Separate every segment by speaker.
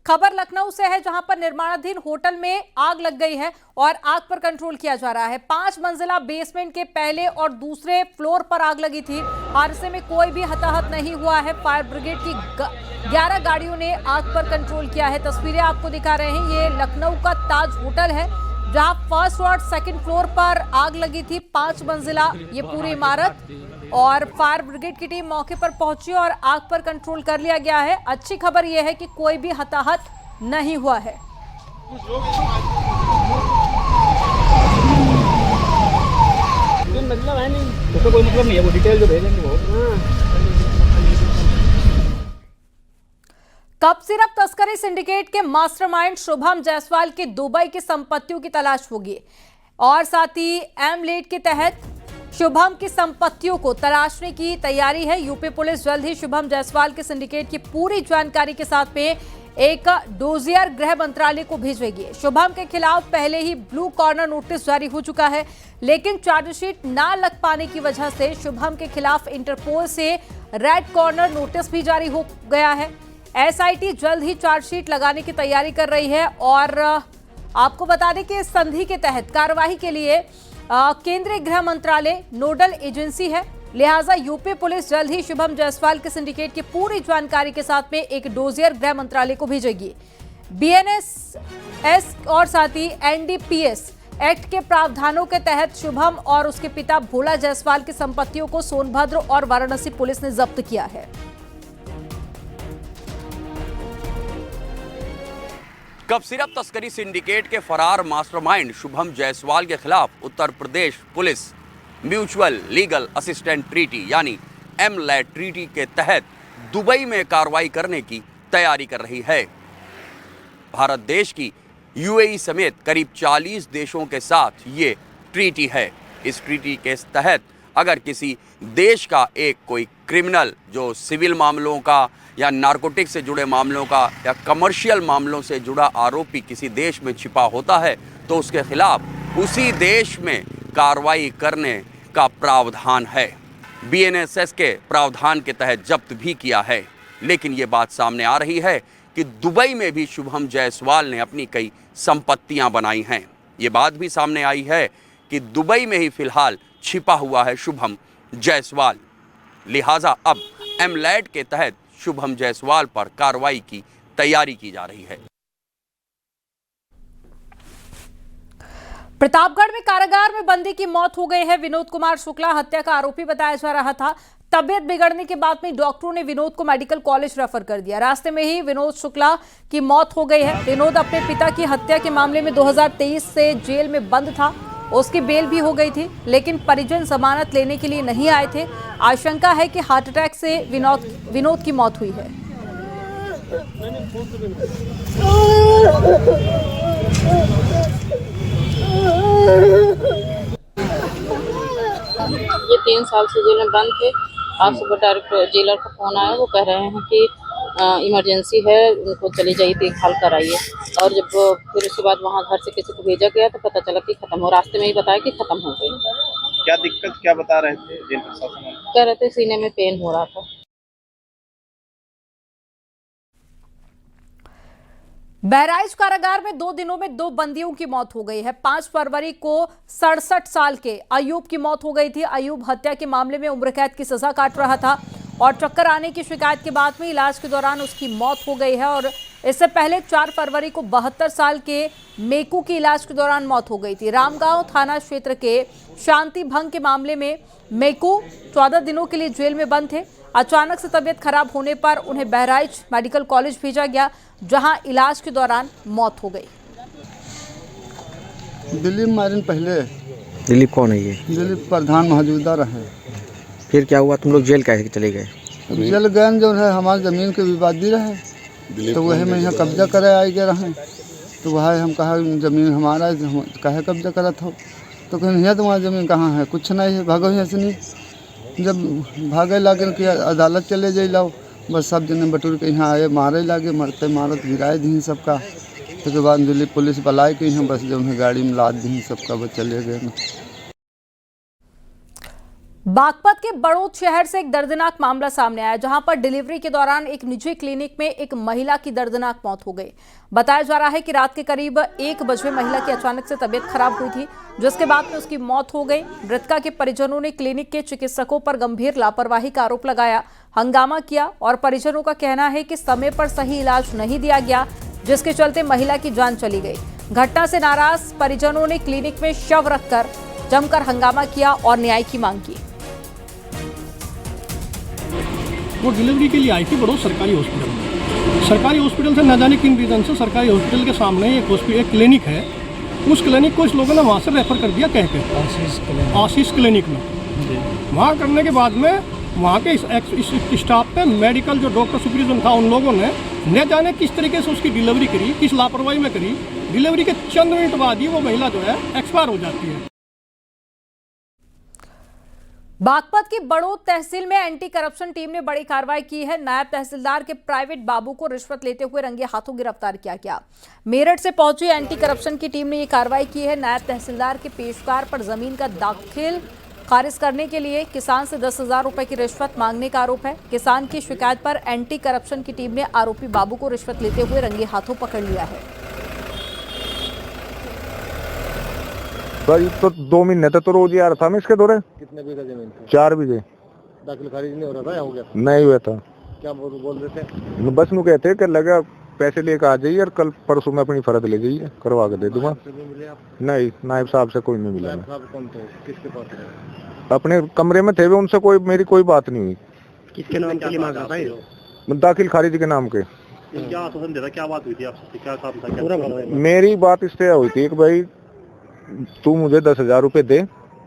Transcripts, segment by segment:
Speaker 1: खबर लखनऊ से है, जहां पर निर्माणाधीन होटल में आग लग गई है और आग पर कंट्रोल किया जा रहा है। 5 मंजिला बेसमेंट के पहले और दूसरे फ्लोर पर आग लगी थी। हादसे में कोई भी हताहत नहीं हुआ है। फायर ब्रिगेड की 11 गाड़ियों ने आग पर कंट्रोल किया है। तस्वीरें आपको दिखा रहे हैं, ये लखनऊ का ताज होटल है, जहां फर्स्ट और सेकंड फ्लोर पर आग लगी थी। 5 मंजिला ये पूरी इमारत, और फायर ब्रिगेड की टीम मौके पर पहुंची और आग पर कंट्रोल कर लिया गया है। अच्छी खबर यह है कि कोई भी हताहत नहीं हुआ है।
Speaker 2: मतलब है नहीं, उसका कोई मतलब नहीं है, वो डिटेल जो भेजेंगे वो।
Speaker 1: कप सिरप तस्करी सिंडिकेट के मास्टरमाइंड शुभम जायसवाल की दुबई की संपत्तियों की तलाश होगी, और साथ ही एमलेट के तहत शुभम की संपत्तियों को तलाशने की तैयारी है। यूपी पुलिस जल्द ही शुभम जायसवाल के सिंडिकेट की पूरी जानकारी के साथ में एक डोजियर गृह मंत्रालय को भेजेगी। शुभम के खिलाफ पहले ही ब्लू कॉर्नर नोटिस जारी हो चुका है, लेकिन चार्जशीट ना लग पाने की वजह से शुभम के खिलाफ इंटरपोल से रेड कॉर्नर नोटिस भी जारी हो गया है। एसआईटी जल्द ही चार्जशीट लगाने की तैयारी कर रही है, और आपको बता दें कि इस संधि के तहत कार्यवाही के लिए केंद्रीय गृह मंत्रालय नोडल एजेंसी है। लिहाजा यूपी पुलिस जल्द ही शुभम जायसवाल के सिंडिकेट की पूरी जानकारी के साथ में एक डोजियर गृह मंत्रालय को भेजेगी। बीएनएस और साथ ही एनडीपीएस एक्ट के प्रावधानों के तहत शुभम और उसके पिता भोला जायसवाल की संपत्तियों को सोनभद्र और वाराणसी पुलिस ने जब्त किया है।
Speaker 3: कप सिरप तस्करी सिंडिकेट के फरार मास्टरमाइंड शुभम जायसवाल के खिलाफ Uttar Pradesh police mutual legal assistant treaty यानी एमलैट ट्रीटी के तहत दुबई में कार्रवाई करने की तैयारी कर रही है। भारत देश की यूएई समेत करीब 40 देशों के साथ ये ट्रीटी है। इस ट्रीटी के तहत अगर किसी देश का एक कोई क्रिमिनल जो सिविल मामलों का या नारकोटिक से जुड़े मामलों का या कमर्शियल मामलों से जुड़ा आरोपी किसी देश में छिपा होता है, तो उसके खिलाफ उसी देश में कार्रवाई करने का प्रावधान है। बीएनएसएस के प्रावधान के तहत जब्त भी किया है। लेकिन ये बात सामने आ रही है कि दुबई में भी शुभम जायसवाल ने अपनी कई संपत्तियां बनाई हैं। ये बात भी सामने आई है कि दुबई में ही फिलहाल छिपा हुआ है शुभम जायसवाल। लिहाजा अब एमलैट के तहत शुभम जायसवाल पर कार्रवाई की तैयारी की जा रही है।
Speaker 1: प्रतापगढ़ में कारागार में बंदी की मौत हो गई है। विनोद कुमार शुक्ला हत्या का आरोपी बताया जा रहा था। तबियत बिगड़ने के बाद में डॉक्टरों ने विनोद को मेडिकल कॉलेज रेफर कर दिया। रास्ते में ही विनोद शुक्ला की मौत हो गई है। विनोद अपने पिता की हत्या के मामले में 2023 से जेल में बंद था। उसकी बेल भी हो गई थी, लेकिन परिजन जमानत लेने के लिए नहीं आए थे। आशंका है कि हार्ट अटैक से विनोद की मौत हुई है।
Speaker 4: ये 3 साल से जेल में बंद थे। आज सुबह डायरेक्ट जेलर का फोन आया, वो कह रहे हैं कि इमरजेंसी है, उनको चली जाइए देखभाल कराइए। और जब फिर उसके बाद वहाँ घर से किसी को भेजा गया तो पता चला कि खत्म हो, रास्ते में ही बताया कि खत्म हो गई।
Speaker 2: क्या दिक्कत क्या बता रहे थे जेल प्रशासन?
Speaker 4: कह रहे थे सीने में पेन हो रहा था।
Speaker 1: बहराइच कारागार में 2 दिनों में 2 बंदियों की मौत हो गई है। 5 फरवरी को 67 साल के अयूब की मौत हो गई थी। अयूब हत्या के मामले में उम्र कैद की सजा काट रहा था, और चक्कर आने की शिकायत के बाद में इलाज के दौरान उसकी मौत हो गई है। और इससे पहले 4 फरवरी को 72 साल के मेकू की इलाज के दौरान मौत हो गई थी। रामगांव थाना क्षेत्र के शांति भंग के मामले में मेकू 14 दिनों के लिए जेल में बंद थे। अचानक से तबीयत खराब होने पर उन्हें बहराइच मेडिकल कॉलेज भेजा गया, जहां इलाज के दौरान मौत हो गई।
Speaker 5: दिलीप मारिन पहले।
Speaker 6: दिलीप कौन है ये?
Speaker 5: दिलीप प्रधान मौजूदा रहे।
Speaker 6: फिर क्या हुआ, तुम लोग जेल कैसे चले गए?
Speaker 5: जेल गए जो है हमारी ज़मीन के विवादी रहे, तो वही में यहाँ कब्जा करे आए गए रहे। तो वह हम कहा ज़मीन हमारा कहे कब्जा करा था, तो कहीं यहाँ तुम्हारी ज़मीन कहाँ है, कुछ नहीं है, भागो यहाँ से नहीं। जब भागे लागे कि अदालत चले जाए लाओ, बस सब जने बटूर के यहाँ आए, मारे लागे, मरते मारत गिराए दी सबका। उसके बाद दिल्ली पुलिस बुलाए कि यहाँ बस जो है गाड़ी में लाद दी सबका, बस चले गए।
Speaker 1: बागपत के बड़ौद शहर से एक दर्दनाक मामला सामने आया, जहां पर डिलीवरी के दौरान एक निजी क्लिनिक में एक महिला की दर्दनाक मौत हो गई। बताया जा रहा है कि रात के करीब 1 बजे महिला की अचानक से तबीयत खराब हुई थी, जिसके बाद में उसकी मौत हो गई। मृतका के परिजनों ने क्लिनिक के चिकित्सकों पर गंभीर लापरवाही का आरोप लगाया, हंगामा किया और परिजनों का कहना है कि समय पर सही इलाज नहीं दिया गया, जिसके चलते महिला की जान चली गई। घटना से नाराज परिजनों ने क्लिनिक में शव रखकर जमकर हंगामा किया और न्याय की मांग की।
Speaker 7: वो डिलीवरी के लिए आई थी बड़ौद सरकारी हॉस्पिटल में। सरकारी हॉस्पिटल से न जाने किन रीज़न से सरकारी हॉस्पिटल के सामने एक क्लिनिक है, उस क्लिनिक को इस लोगों ने वहाँ से रेफर कर दिया कह के आशीष क्लिनिक में। वहाँ करने के बाद में वहाँ के इस स्टाफ पे मेडिकल जो डॉक्टर सुपरविजन था उन लोगों ने न जाने किस तरीके से उसकी डिलीवरी करी, किस लापरवाही में करी। डिलीवरी के चंद मिनट बाद ही वो महिला जो है एक्सपायर हो जाती है।
Speaker 1: बागपत की बड़ौद तहसील में एंटी करप्शन टीम ने बड़ी कार्रवाई की है। नायब तहसीलदार के प्राइवेट बाबू को रिश्वत लेते हुए रंगे हाथों गिरफ्तार किया गया। मेरठ से पहुंची एंटी करप्शन की टीम ने यह कार्रवाई की है। नायब तहसीलदार के पेशकार पर जमीन का दाखिल खारिज करने के लिए किसान से 10,000 रुपए की रिश्वत मांगने का आरोप है। किसान की शिकायत पर एंटी करप्शन की टीम ने आरोपी बाबू को रिश्वत लेते हुए रंगे हाथों पकड़ लिया है।
Speaker 8: भाई तो 2 महीने तक तो रोज ही आ रहा था मैं इसके दौरे।
Speaker 9: कितने बीघा जमीन थी?
Speaker 8: 4 बीघे।
Speaker 9: दाखिल खारिज नहीं हो रहा था या हो गया था?
Speaker 8: नहीं हुआ था।
Speaker 9: क्या बोल रहे थे?
Speaker 8: बस नु कहते कि लगा पैसे लेकर आ जाइए और कल परसों में अपनी फर्द ले जाइए, करवा के दे दूंगा।
Speaker 9: मिले आप?
Speaker 8: नहीं, नायब साहब से कोई नहीं मिला।
Speaker 9: साहब कौन थे? किसके पास थे?
Speaker 8: अपने कमरे में थे, उनसे मेरी कोई बात नहीं हुई।
Speaker 9: किसके नाम के लिए मांग रहा था ये?
Speaker 8: दाखिल खारिज के नाम के।
Speaker 9: क्या आश्वासन देता? क्या बात हुई थी आपसे? क्या काम था?
Speaker 8: मेरी बात इससे हुई थी कि भाई तू मुझे 10,000 रुपए दे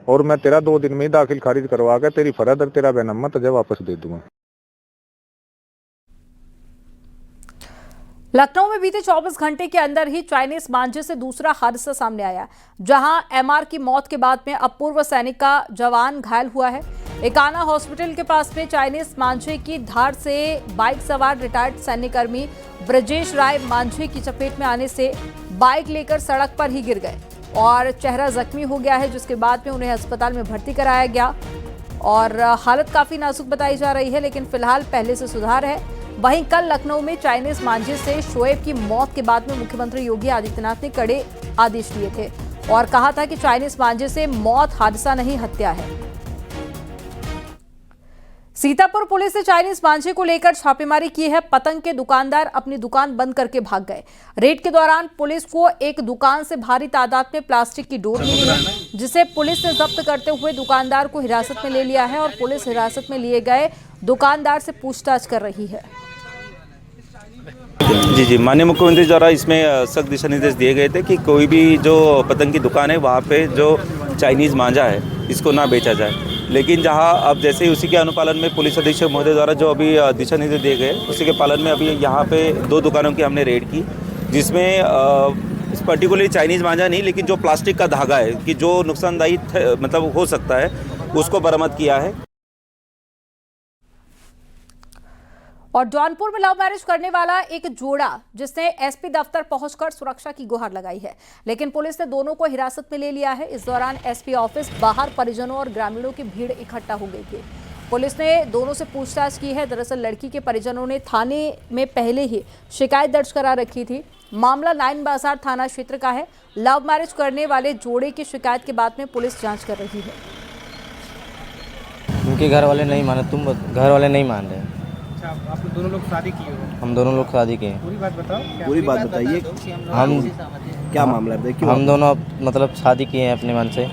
Speaker 8: और मैं तेरा 2 दिन में ही दाखिल खारिज करवा कर तेरी फर्द और तेरा बैनामा तुझे वापस दे दूंगा।
Speaker 1: लखनऊ में बीते 24 घंटे के अंदर ही चाइनीज मांझे से दूसरा हादसा सामने आया, जहां एमआर की मौत के बाद में अब पूर्व सैनिक का जवान घायल हुआ है। एकाना हॉस्पिटल के पास में चाइनीज मांझे की धार से बाइक सवार रिटायर्ड सैन्यकर्मी ब्रजेश राय मांझे की चपेट में आने से बाइक लेकर सड़क पर ही गिर गए और चेहरा जख्मी हो गया है, जिसके बाद में उन्हें अस्पताल में भर्ती कराया गया और हालत काफी नाजुक बताई जा रही है, लेकिन फिलहाल पहले से सुधार है। वहीं कल लखनऊ में चाइनीज मांझे से शोएब की मौत के बाद में मुख्यमंत्री योगी आदित्यनाथ ने कड़े आदेश दिए थे और कहा था कि चाइनीज मांझे से मौत हादसा नहीं, हत्या है। सीतापुर पुलिस ने चाइनीज मांझे को लेकर छापेमारी की है। पतंग के दुकानदार अपनी दुकान बंद करके भाग गए। रेड के दौरान पुलिस को एक दुकान से भारी तादाद में प्लास्टिक की डोर मिली है, जिसे पुलिस ने जब्त करते हुए दुकानदार को हिरासत में ले लिया है और पुलिस हिरासत में लिए गए दुकानदार से पूछताछ कर रही है।
Speaker 10: जी, माननीय मुख्यमंत्री द्वारा इसमें सख्त दिशा निर्देश दिए गए थे कि कोई भी जो पतंग की दुकान है वहाँ पे जो चाइनीज़ मांझा है इसको ना बेचा जाए। लेकिन जहाँ अब जैसे ही उसी के अनुपालन में पुलिस अधीक्षक महोदय द्वारा जो अभी दिशा निर्देश दिए गए उसी के पालन में अभी यहाँ पे 2 दुकानों की हमने रेड की, जिसमें पर्टिकुलरली चाइनीज़ मांझा नहीं लेकिन जो प्लास्टिक का धागा है कि जो नुकसानदायी मतलब हो सकता है उसको बरामद किया है।
Speaker 1: और जौनपुर में लव मैरिज करने वाला एक जोड़ा जिसने एसपी दफ्तर पहुंचकर सुरक्षा की गुहार लगाई है, लेकिन पुलिस ने दोनों को हिरासत में ले लिया है। इस दौरान एसपी ऑफिस बाहर परिजनों और ग्रामीणों की भीड़ इकट्ठा हो गई थी। पुलिस ने दोनों से पूछताछ की है। दरअसल लड़की के परिजनों ने थाने में पहले ही शिकायत दर्ज करा रखी थी। मामला नाइन बाजार थाना क्षेत्र का है। लव मैरिज करने वाले जोड़े की शिकायत के बाद में पुलिस जाँच कर रही है।
Speaker 6: उनके घर वाले नहीं माने, तुम घर वाले नहीं मान रहे।
Speaker 2: आप दोनों लोग शादी किए हो?
Speaker 6: हम दोनों लोग शादी किए।
Speaker 2: पूरी बात बताओ।
Speaker 9: पूरी बात बताइए।
Speaker 6: हम
Speaker 9: क्या मामला है? क्यों
Speaker 6: हम दोनों मतलब शादी किए हैं अपने मन से।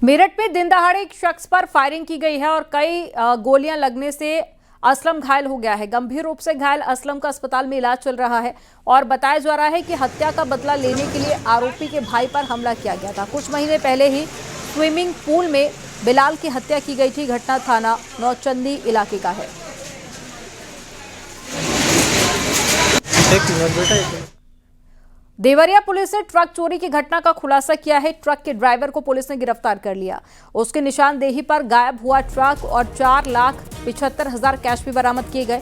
Speaker 1: मेरठ में दिन दहाड़े एक शख्स पर फायरिंग की गई है और कई गोलियां लगने से असलम घायल हो गया है। गंभीर रूप से घायल असलम का अस्पताल में इलाज चल रहा है और बताया जा रहा है कि हत्या का बदला लेने के लिए आरोपी के भाई पर हमला किया गया था। कुछ महीने पहले ही स्विमिंग पूल में बिलाल की हत्या की गई थी। घटना थाना नौचंदी इलाके का है। देवरिया पुलिस ने ट्रक चोरी की घटना का खुलासा किया है। ट्रक के ड्राइवर को पुलिस ने गिरफ्तार कर लिया। उसकी निशानदेही पर गायब हुआ ट्रक और 4,75,000 कैश भी बरामद किए गए।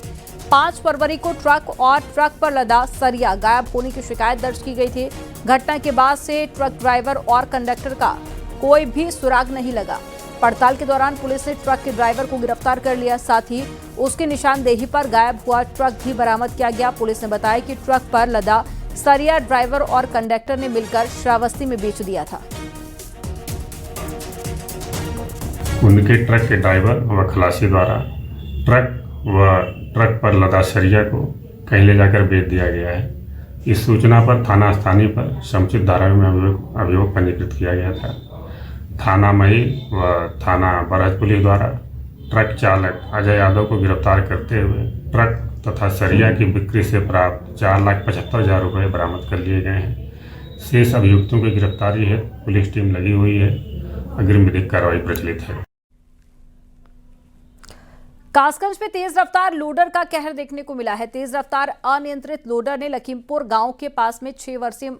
Speaker 1: 5 फरवरी को ट्रक और ट्रक पर लदा सरिया गायब होने की शिकायत दर्ज की गई थी। घटना के बाद से ट्रक ड्राइवर और कंडक्टर का कोई भी सुराग नहीं लगा। पड़ताल के दौरान पुलिस ने ट्रक के ड्राइवर को गिरफ्तार कर लिया, साथ ही उसकी निशानदेही पर गायब हुआ ट्रक भी बरामद किया गया। पुलिस ने बताया कि ट्रक पर लदा सरिया ड्राइवर और कंडक्टर ने मिलकर श्रावस्ती में बेच दिया था।
Speaker 11: उनके ट्रक के ड्राइवर व खलासी द्वारा ट्रक पर लदा सरिया को कहीं ले जाकर बेच दिया गया है। इस सूचना पर थाना स्थानीय पर समुचित धारा में अभियोग पंजीकृत किया गया था। थाना मही व थाना बरहज पुलिस द्वारा ट्रक चालक अजय यादव को गिरफ्तार करते हुए ट्रक तथा सरिया की बिक्री से प्राप्त 4,75,000 रुपये बरामद कर लिए गए हैं। शेष अभियुक्तों की गिरफ्तारी है पुलिस टीम लगी हुई है। अग्रिम विधिक कार्रवाई प्रचलित है।
Speaker 1: कासगंज में तेज रफ्तार लोडर का कहर देखने को मिला है। तेज रफ्तार अनियंत्रित लोडर ने लखीमपुर गांव के पास में 6 वर्षीय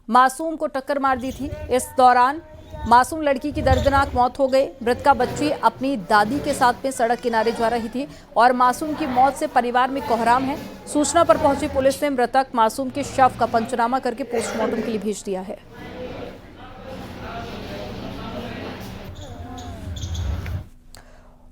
Speaker 1: मासूम को टक्कर मार दी थी। इस दौरान मासूम लड़की की दर्दनाक मौत हो गई। मृतका बच्ची अपनी दादी के साथ में सड़क किनारे जा रही थी और मासूम की मौत से परिवार में कोहराम है। सूचना पर पहुंची पुलिस ने मृतक मासूम के शव का पंचनामा करके पोस्टमार्टम के लिए भेज दिया है।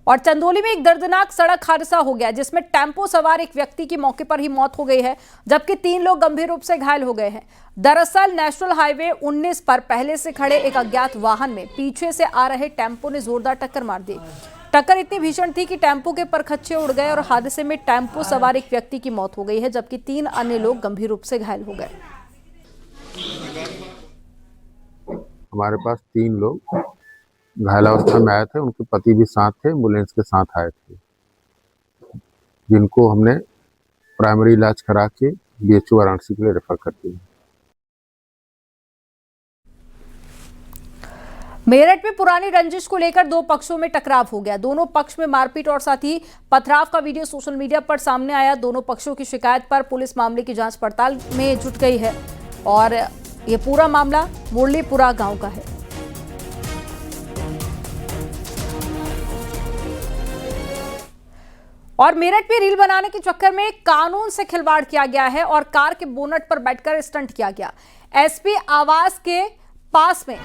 Speaker 1: और चंदौली में एक दर्दनाक सड़क हादसा हो गया जिसमें टेम्पो सवार एक व्यक्ति की मौके पर ही मौत हो गई है, जबकि 3 लोग गंभीर रूप से घायल हो गए हैं। दरअसल नेशनल हाईवे 19 पर पहले से खड़े एक अज्ञात वाहन में पीछे से आ रहे टेम्पो ने जोरदार टक्कर मार दी। टक्कर इतनी भीषण थी कि टेम्पो के परखच्चे उड़ गए और हादसे में टेम्पो सवार एक व्यक्ति की मौत हो गई है, जबकि 3 अन्य लोग गंभीर रूप से घायल हो गए।
Speaker 8: हमारे पास 3 लोग घायल अवस्था में आए थे, उनके पति भी साथ थे, एम्बुलेंस के साथ आए थे, जिनको हमने प्राइमरी इलाज करा के BHO वाराणसी के लिए रेफर कर दिया।
Speaker 1: मेरठ में पुरानी रंजिश को लेकर 2 पक्षों में टकराव हो गया। दोनों पक्ष में मारपीट और साथ ही पथराव का वीडियो सोशल मीडिया पर सामने आया। दोनों पक्षों की शिकायत पर पुलिस मामले की जांच पड़ताल में जुट गई है और ये पूरा मामला मुरलीपुरा गांव का है। और मेरठ में रील बनाने के चक्कर में कानून से खिलवाड़ किया गया है और कार के बोनट पर बैठकर स्टंट किया गया। एसपी आवास के पास में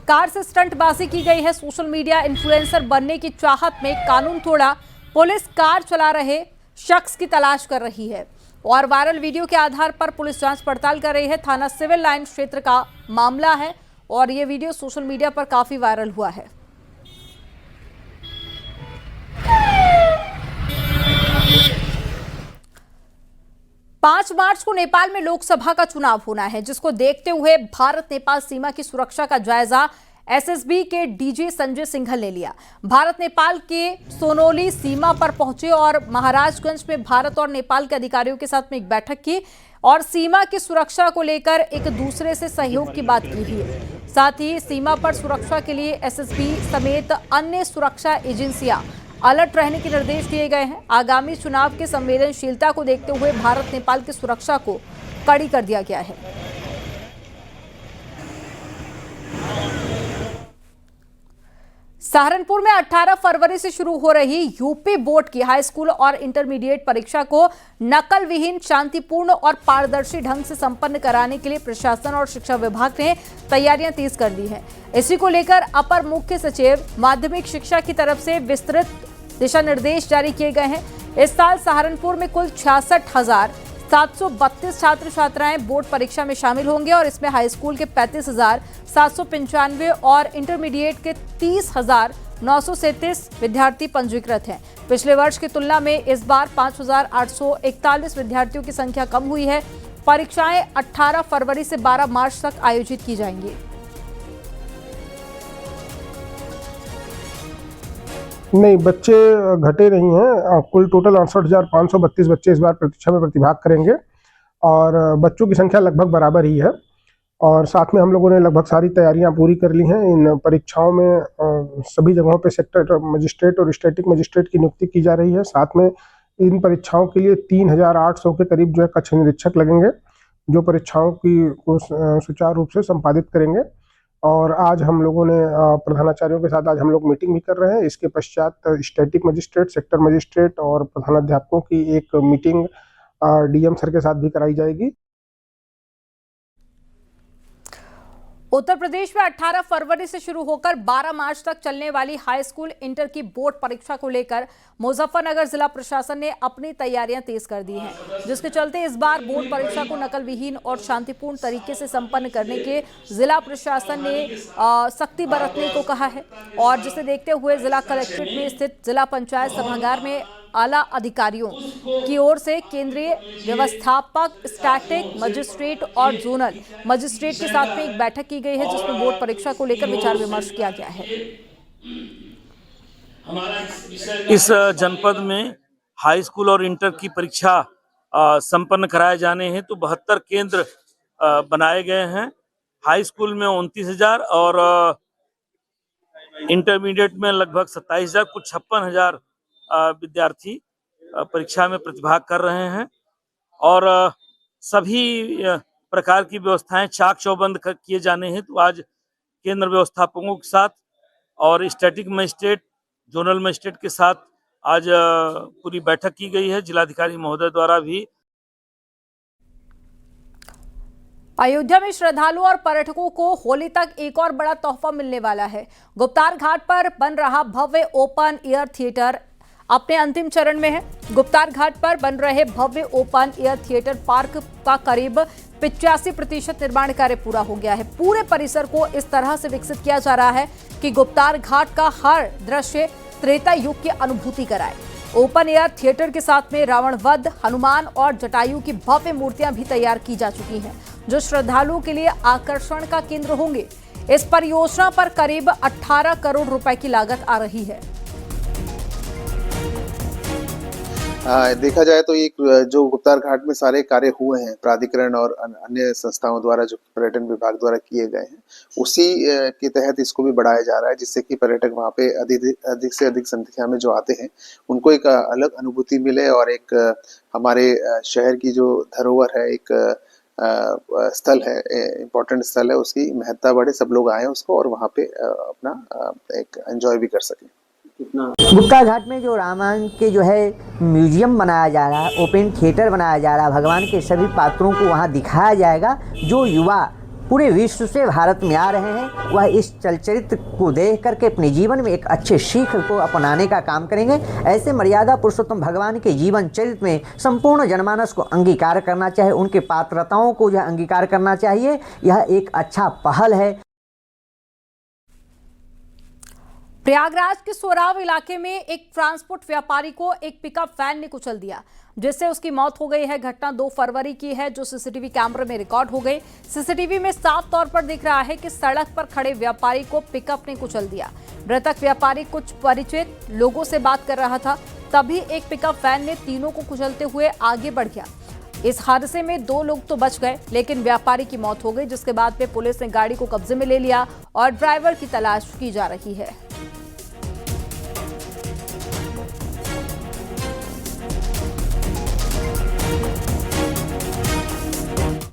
Speaker 1: कार से स्टंटबाजी की गई है। सोशल मीडिया इन्फ्लुएंसर बनने की चाहत में कानून तोड़ा पुलिस कार चला रहे शख्स की तलाश कर रही है और वायरल वीडियो के आधार पर पुलिस जांच पड़ताल कर रही है। थाना सिविल लाइन क्षेत्र का मामला है और ये वीडियो सोशल मीडिया पर काफी वायरल हुआ है। पांच मार्च को नेपाल में लोकसभा का चुनाव होना है, जिसको देखते हुए भारत नेपाल सीमा की सुरक्षा का जायजा एसएसबी के डीजी संजय सिंघल ने लिया। भारत नेपाल के सोनोली सीमा पर पहुंचे और महाराजगंज में भारत और नेपाल के अधिकारियों के साथ में एक बैठक की और सीमा की सुरक्षा को लेकर एक दूसरे से सहयोग की बात की है। साथ ही सीमा पर सुरक्षा के लिए एसएसबी समेत अन्य सुरक्षा एजेंसियां अलर्ट रहने के निर्देश दिए गए हैं। आगामी चुनाव की संवेदनशीलता को देखते हुए भारत नेपाल की सुरक्षा को कड़ी कर दिया गया है। सहारनपुर में 18 फरवरी से शुरू हो रही यूपी बोर्ड की हाई स्कूल और इंटरमीडिएट परीक्षा को नकल विहीन, शांतिपूर्ण और पारदर्शी ढंग से संपन्न कराने के लिए प्रशासन और शिक्षा विभाग ने तैयारियां तेज कर दी हैं। इसी को लेकर अपर मुख्य सचिव माध्यमिक शिक्षा की तरफ से विस्तृत दिशा निर्देश जारी किए गए हैं। इस साल सहारनपुर में कुल 66,732 छात्र छात्राएं बोर्ड परीक्षा में शामिल होंगे और इसमें हाई स्कूल के 35,795 और इंटरमीडिएट के 30,937 विद्यार्थी पंजीकृत हैं। पिछले वर्ष की तुलना में इस बार 5,841 विद्यार्थियों की संख्या कम हुई है। परीक्षाएं 18 फरवरी से 12 मार्च तक आयोजित की जाएंगी।
Speaker 7: नहीं, बच्चे घटे नहीं हैं। कुल टोटल 68,532 बच्चे इस बार परीक्षा में प्रतिभाग करेंगे और बच्चों की संख्या लगभग बराबर ही है। और साथ में हम लोगों ने लगभग सारी तैयारियां पूरी कर ली हैं। इन परीक्षाओं में सभी जगहों पे सेक्टर मजिस्ट्रेट और स्टैटिक मजिस्ट्रेट की नियुक्ति की जा रही है। साथ में इन परीक्षाओं के लिए 3,800 के करीब जो है कक्ष निरीक्षक लगेंगे, जो परीक्षाओं की सुचारू रूप से संपादित करेंगे। और आज हम लोगों ने प्रधानाचार्यों के साथ आज हम लोग मीटिंग भी कर रहे हैं। इसके पश्चात स्टैटिक मजिस्ट्रेट, सेक्टर मजिस्ट्रेट और प्रधानाध्यापकों की एक मीटिंग डीएम सर के साथ भी कराई जाएगी।
Speaker 1: उत्तर प्रदेश में 18 फरवरी से शुरू होकर 12 मार्च तक चलने वाली हाई स्कूल इंटर की बोर्ड परीक्षा को लेकर मुजफ्फरनगर जिला प्रशासन ने अपनी तैयारियां तेज कर दी हैं, जिसके चलते इस बार बोर्ड परीक्षा को नकल विहीन और शांतिपूर्ण तरीके से संपन्न करने के जिला प्रशासन ने सख्ती बरतने को कहा है। और जिसे देखते हुए जिला कलेक्ट्रेट में स्थित जिला पंचायत सभागार में आला अधिकारियों की ओर से केंद्रीय व्यवस्थापक, स्टैटिक मजिस्ट्रेट और जोनल मजिस्ट्रेट के साथ में एक बैठक की गई है, जिसमें बोर्ड परीक्षा को लेकर विचार विमर्श किया गया है।
Speaker 12: इस जनपद में हाई स्कूल और इंटर की परीक्षा संपन्न कराए जाने हैं तो 72 केंद्र बनाए गए हैं। हाई स्कूल में 29,000 और इंटरमीडिएट में लगभग 27,000, कुछ 56,000 विद्यार्थी परीक्षा में प्रतिभाग कर रहे हैं। और सभी प्रकार की व्यवस्थाएं चाक चौबंद किए जाने हैं तो आज केंद्र व्यवस्थापकों के साथ और स्टैटिक मजिस्ट्रेट, जोनल मजिस्ट्रेट के साथ आज पूरी बैठक की गई है। जिलाधिकारी महोदय द्वारा भी
Speaker 1: अयोध्या में श्रद्धालुओं और पर्यटकों को होली तक एक और बड़ा तोहफा मिलने वाला है। गुप्तार घाट पर बन रहा भव्य ओपन एयर थिएटर अपने अंतिम चरण में है। गुप्तार घाट पर बन रहे भव्य ओपन एयर थिएटर पार्क का करीब 85% निर्माण कार्य पूरा हो गया है। पूरे परिसर को इस तरह से विकसित किया जा रहा है कि गुप्तार घाट का हर दृश्य त्रेता युग की अनुभूति कराए। ओपन एयर थिएटर के साथ में रावण वध, हनुमान और जटायु की भव्य मूर्तियां भी तैयार की जा चुकी हैं, जो श्रद्धालुओं के लिए आकर्षण का केंद्र होंगे। इस परियोजना पर करीब 18 करोड़ रुपए की लागत आ रही है।
Speaker 13: देखा जाए तो ये जो गुप्तार घाट में सारे कार्य हुए हैं प्राधिकरण और अन्य संस्थाओं द्वारा, जो पर्यटन विभाग द्वारा किए गए हैं, उसी के तहत इसको भी बढ़ाया जा रहा है, जिससे कि पर्यटक वहाँ पे अधिक से अधिक संख्या में जो आते हैं उनको एक अलग अनुभूति मिले और एक हमारे शहर की जो धरोहर है, एक स्थल है, इम्पोर्टेंट स्थल है, उसकी महत्ता बढ़े, सब लोग आए उसको और वहाँ पे अपना एक एंजॉय भी कर सकें।
Speaker 14: गुप्ता घाट में जो रामायण के जो है म्यूजियम बनाया जा रहा है, ओपन थिएटर बनाया जा रहा है, भगवान के सभी पात्रों को वहाँ दिखाया जाएगा। जो युवा पूरे विश्व से भारत में आ रहे हैं वह इस चलचित्र को देख करके अपने जीवन में एक अच्छे सीख को अपनाने का काम करेंगे। ऐसे मर्यादा पुरुषोत्तम भगवान के जीवन चरित्र में संपूर्ण जनमानस को अंगीकार करना चाहिए, उनके पात्रताओं को जो अंगीकार करना चाहिए। यह एक अच्छा पहल है।
Speaker 1: प्रयागराज के सोराव इलाके में एक ट्रांसपोर्ट व्यापारी को एक पिकअप वैन ने कुचल दिया, जिससे उसकी मौत हो गई है। घटना 2 फरवरी की है, जो सीसीटीवी कैमरे में रिकॉर्ड हो गई। सीसीटीवी में साफ तौर पर दिख रहा है कि सड़क पर खड़े व्यापारी को पिकअप ने कुचल दिया। मृतक व्यापारी कुछ परिचित लोगों से बात कर रहा था, तभी एक पिकअप वैन ने तीनों को कुचलते हुए आगे बढ़ गया। इस हादसे में 2 लोग तो बच गए, लेकिन व्यापारी की मौत हो गई, जिसके बाद में पुलिस ने गाड़ी को कब्जे में ले लिया और ड्राइवर की तलाश की जा रही है।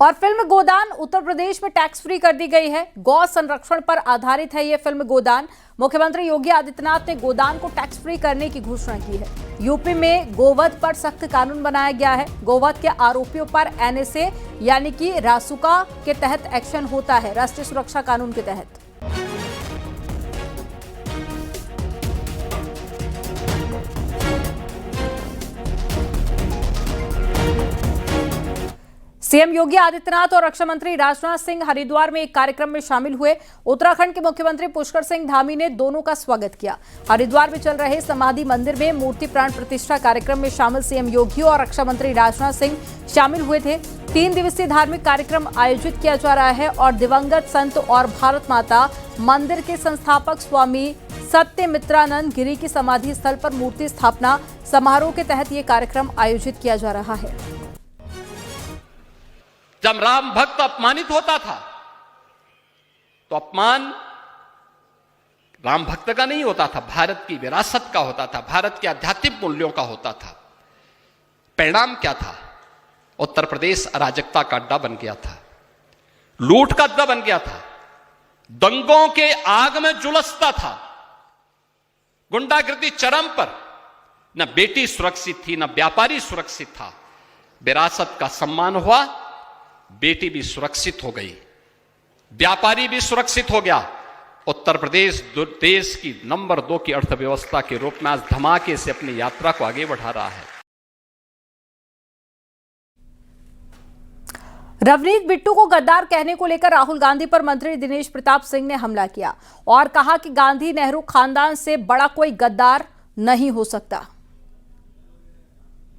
Speaker 1: और फिल्म गोदान उत्तर प्रदेश में टैक्स फ्री कर दी गई है। गौ संरक्षण पर आधारित है ये फिल्म गोदान। मुख्यमंत्री योगी आदित्यनाथ ने गोदान को टैक्स फ्री करने की घोषणा की है। यूपी में गोवध पर सख्त कानून बनाया गया है। गोवध के आरोपियों पर NSA यानी कि रासुका के तहत एक्शन होता है, राष्ट्रीय सुरक्षा कानून के तहत। सीएम योगी आदित्यनाथ और रक्षा मंत्री राजनाथ सिंह हरिद्वार में एक कार्यक्रम में शामिल हुए। उत्तराखंड के मुख्यमंत्री पुष्कर सिंह धामी ने दोनों का स्वागत किया। हरिद्वार में चल रहे समाधि मंदिर में मूर्ति प्राण प्रतिष्ठा कार्यक्रम में शामिल सीएम योगी और रक्षा मंत्री राजनाथ सिंह शामिल हुए थे। 3 दिवसीय धार्मिक कार्यक्रम आयोजित किया जा रहा है और दिवंगत संत और भारत माता मंदिर के संस्थापक स्वामी सत्यमित्रानंद गिरी की समाधि स्थल पर मूर्ति स्थापना समारोह के तहत ये कार्यक्रम आयोजित किया जा रहा है।
Speaker 15: जब राम भक्त अपमानित होता था तो अपमान राम भक्त का नहीं होता था, भारत की विरासत का होता था, भारत के आध्यात्मिक मूल्यों का होता था। परिणाम क्या था? उत्तर प्रदेश अराजकता का अड्डा बन गया था, लूट का अड्डा बन गया था, दंगों के आग में झुलसता था, गुंडागर्दी चरम पर। न बेटी सुरक्षित थी, न व्यापारी सुरक्षित था। विरासत का सम्मान हुआ, बेटी भी सुरक्षित हो गई। व्यापारी भी सुरक्षित हो गया। उत्तर प्रदेश देश की नंबर 2 की अर्थव्यवस्था के रूप में आज धमाके से अपनी यात्रा को आगे बढ़ा रहा है।
Speaker 1: रवनीत बिट्टू को गद्दार कहने को लेकर राहुल गांधी पर मंत्री दिनेश प्रताप सिंह ने हमला किया और कहा कि गांधी नेहरू खानदान से बड़ा कोई गद्दार नहीं हो सकता।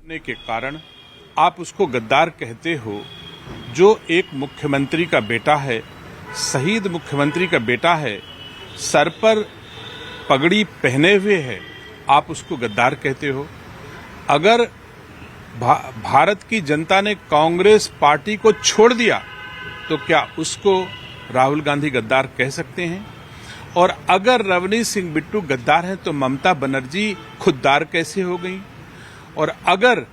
Speaker 8: के कारण आप उसको गद्दार कहते हो, जो एक मुख्यमंत्री का बेटा है, शहीद मुख्यमंत्री का बेटा है, सर पर पगड़ी पहने हुए है, आप उसको गद्दार कहते हो। अगर भारत की जनता ने कांग्रेस पार्टी को छोड़ दिया तो क्या उसको राहुल गांधी गद्दार कह सकते हैं? और अगर रवनीत सिंह बिट्टू गद्दार हैं तो ममता बनर्जी खुददार कैसे हो गई? और अगर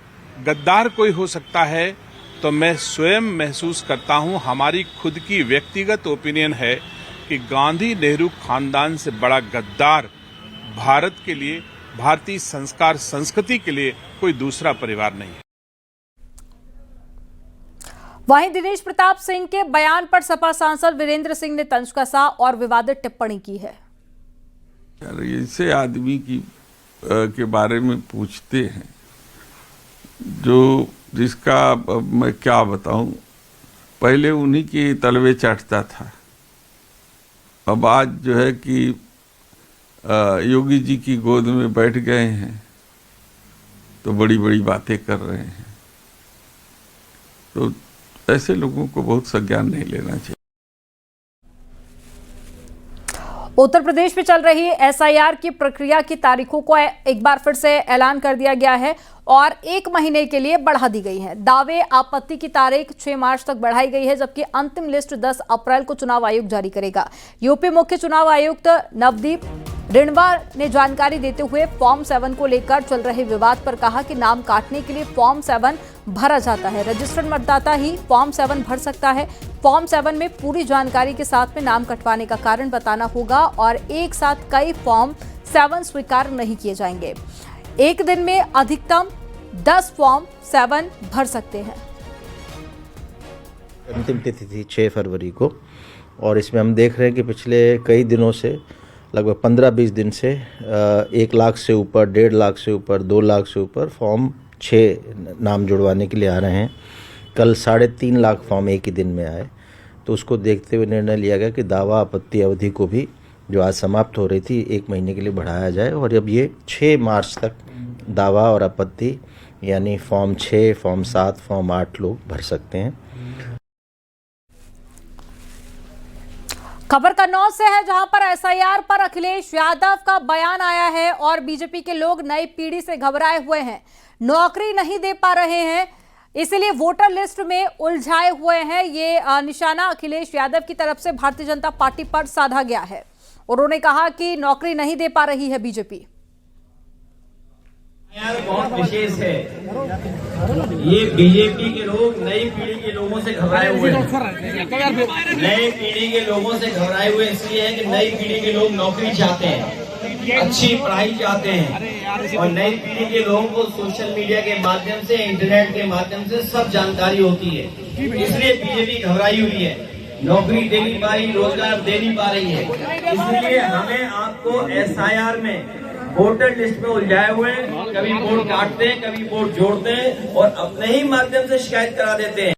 Speaker 8: गद्दार कोई हो सकता है तो मैं स्वयं महसूस करता हूं, हमारी खुद की व्यक्तिगत ओपिनियन है कि गांधी नेहरू खानदान से बड़ा गद्दार भारत के लिए, भारतीय संस्कार संस्कृति के लिए कोई दूसरा परिवार नहीं है।
Speaker 1: वहीं दिनेश प्रताप सिंह के बयान पर सपा सांसद वीरेंद्र सिंह ने तंज कसा और विवादित टिप्पणी की है।
Speaker 16: ऐसे आदमी के बारे में पूछते हैं जिसका मैं क्या बताऊं, पहले उन्हीं की तलवे चाटता था, अब आज जो है कि योगी जी की गोद में बैठ गए हैं तो बड़ी बड़ी बातें कर रहे हैं। तो ऐसे लोगों को बहुत संज्ञान नहीं लेना चाहिए।
Speaker 1: उत्तर प्रदेश में चल रही एसआईआर की प्रक्रिया की तारीखों को एक बार फिर से ऐलान कर दिया गया है और 1 महीने के लिए बढ़ा दी गई है। दावे आपत्ति की तारीख 6 मार्च तक बढ़ाई गई है, जबकि अंतिम लिस्ट 10 अप्रैल को चुनाव आयोग जारी करेगा। यूपी मुख्य चुनाव आयुक्त नवदीप रिणवा ने जानकारी देते हुए फॉर्म 7 को लेकर चल रहे विवाद पर कहा कि नाम काटने के लिए फॉर्म 7 भरा जाता है, रजिस्टर्ड मतदाता ही फॉर्म 7 भर सकता है। फॉर्म 7 में पूरी जानकारी के साथ में नाम कटवाने का कारण बताना होगा और एक साथ कई फॉर्म 7 स्वीकार नहीं किए जाएंगे। एक दिन में अधिकतम 10 फॉर्म 7 भर सकते हैं।
Speaker 6: अंतिम तिथि थी 6 फरवरी को और इसमें हम देख रहे हैं कि पिछले कई दिनों से लगभग 15-20 दिन से 1 लाख से ऊपर, 1.5 लाख से ऊपर, 2 लाख से ऊपर फॉर्म 6 नाम जुड़वाने के लिए आ रहे हैं। कल 3.5 लाख फॉर्म एक ही दिन में आए, तो उसको देखते हुए निर्णय लिया गया कि दावा आपत्ति अवधि को भी जो आज समाप्त हो रही थी 1 महीने के लिए बढ़ाया जाए और अब ये 6 मार्च तक दावा और आपत्ति यानी फॉर्म 6, फॉर्म 7, फॉर्म 8 लोग भर सकते हैं।
Speaker 1: खबर कन्नौज से है, जहां पर एसआईआर पर अखिलेश यादव का बयान आया है और बीजेपी के लोग नई पीढ़ी से घबराए हुए हैं, नौकरी नहीं दे पा रहे हैं, इसलिए वोटर लिस्ट में उलझाए हुए हैं। ये निशाना अखिलेश यादव की तरफ से भारतीय जनता पार्टी पर साधा गया है। उन्होंने कहा कि नौकरी नहीं दे पा रही है बीजेपी।
Speaker 17: बहुत विशेष है, ये बीजेपी के लोग नई पीढ़ी के लोगों से घबराए हुए हैं। नई पीढ़ी के लोगों से घबराए हुए इसलिए है कि नई पीढ़ी के लोग नौकरी चाहते हैं, अच्छी पढ़ाई चाहते हैं और नई पीढ़ी के लोगों को सोशल मीडिया के माध्यम से, इंटरनेट के माध्यम से सब जानकारी होती है, इसलिए बीजेपी घबराई हुई है, नौकरी दे नहीं पा रही, रोजगार दे नहीं पा रही है। इसलिए हमें आपको एसआईआर में वोटर लिस्ट में उलझाए हुए, कभी वोट काटते हैं, कभी वोट जोड़ते हैं और अपने ही माध्यम से शिकायत करा देते हैं।